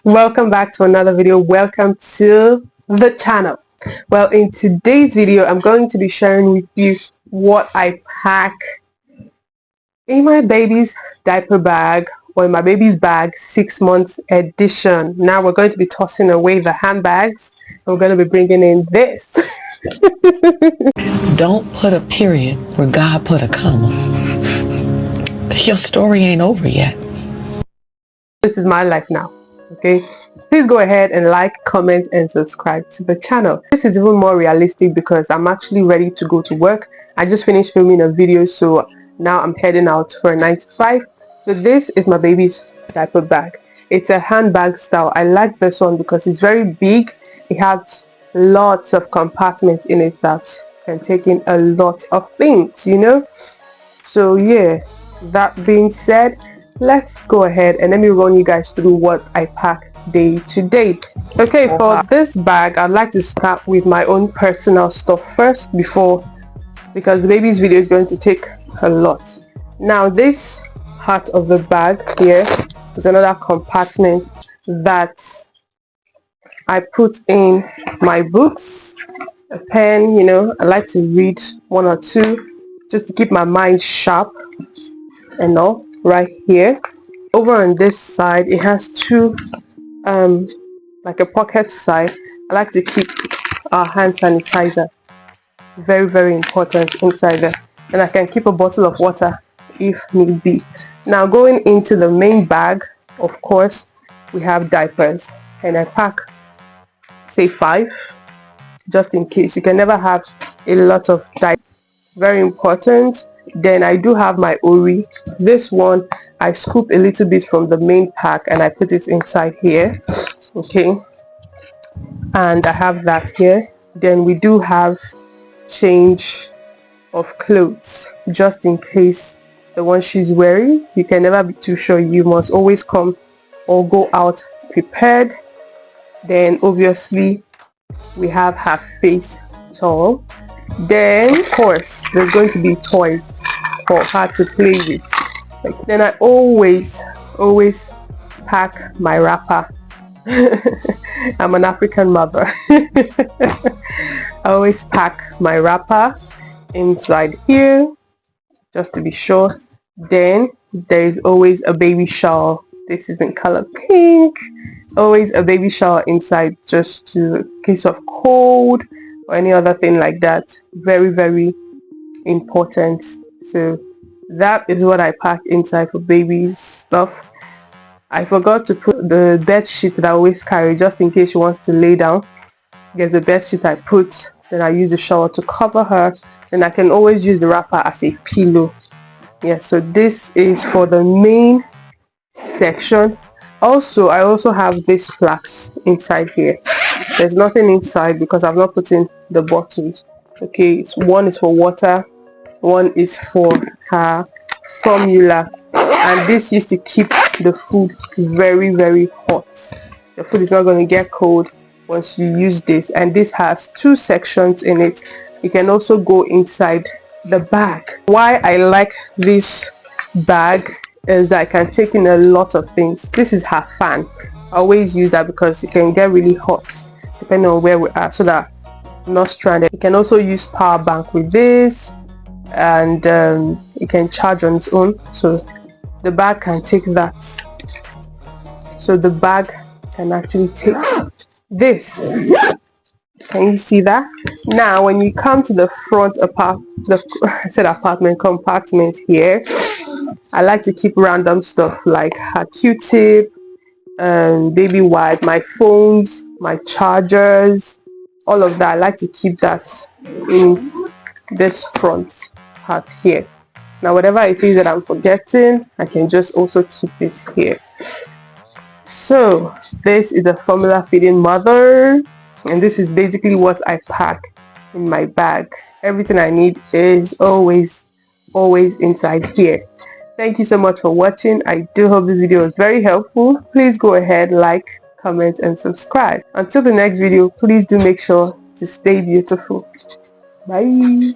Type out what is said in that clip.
Welcome back to another video. Welcome to the channel. Well, in today's video I'm going to be sharing with you what I pack in my baby's diaper bag, or in my baby's bag 6 months edition. Now we're going to be tossing away the handbags and we're going to be bringing in this. Don't put a period where God put a comma. Your story ain't over yet. This is my life now. Okay, please go ahead and like, comment and subscribe to the channel. This is even more realistic because I'm actually ready to go to work. I just finished filming a video, so now I'm heading out for a 9 to 5. So this is my baby's diaper bag. It's a handbag style. I like this one because it's very big. It has lots of compartments in it that can take in a lot of things, you know. So yeah, that being said, let's go ahead and let me run you guys through what I pack day to day. Okay, for this bag I'd like to start with my own personal stuff first, because the baby's video is going to take a lot. Now this part of the bag here is another compartment that I put in my books, a pen, you know. I like to read 1 or 2 just to keep my mind sharp and all. Right here, over on this side, it has 2 like a pocket side. I like to keep our hand sanitizer, very important, inside there, and I can keep a bottle of water if need be. Now going into the main bag, of course we have diapers, and I pack say 5 just in case. You can never have a lot of diapers, very important. Then I do have my Ori. This one I scoop a little bit from the main pack and I put it inside here. Okay, and I have that here. Then we do have change of clothes just in case the one she's wearing. You can never be too sure. You must always come or go out prepared. Then obviously we have her face towel. Then of course there's going to be toys for her to play with. Then I always pack my wrapper. I'm an African mother. I always pack my wrapper inside here just to be sure. Then there is always a baby shawl. This is in color pink. Always a baby shower inside, just in case of cold or any other thing like that. Very important. So that is what I pack inside for baby's stuff. I forgot to put the bed sheet that I always carry just in case she wants to lay down. There's a bed sheet I put, then I use the shower to cover her, and I can always use the wrapper as a pillow. Yeah, so this is for the main section. Also, I also have this flask inside here. There's nothing inside because I've not put in the bottles. Okay, one is for water, one is for her formula, and this used to keep the food very hot. The food is not going to get cold once you use this. And this has 2 sections in it. You can also go inside the bag. Why I like this bag is that I can take in a lot of things. This is her fan. I always use that because it can get really hot depending on where we are, so that I'm not stranded. You can also use power bank with this, and it can charge on its own, so the bag can take that. So the bag can actually take this. Can you see that? Now when you come to the front apartment compartment here, I like to keep random stuff like her Q-tip, baby wipe, my phones, my chargers, all of that. I like to keep that in this front part here. Now whatever it is that I'm forgetting, I can just also keep it here. So this is the formula feeding mother, and this is basically what I pack in my bag. Everything I need is always inside here. Thank you so much for watching. I do hope this video was very helpful. Please go ahead, like, comment and subscribe. Until the next video, please do make sure to stay beautiful. Bye.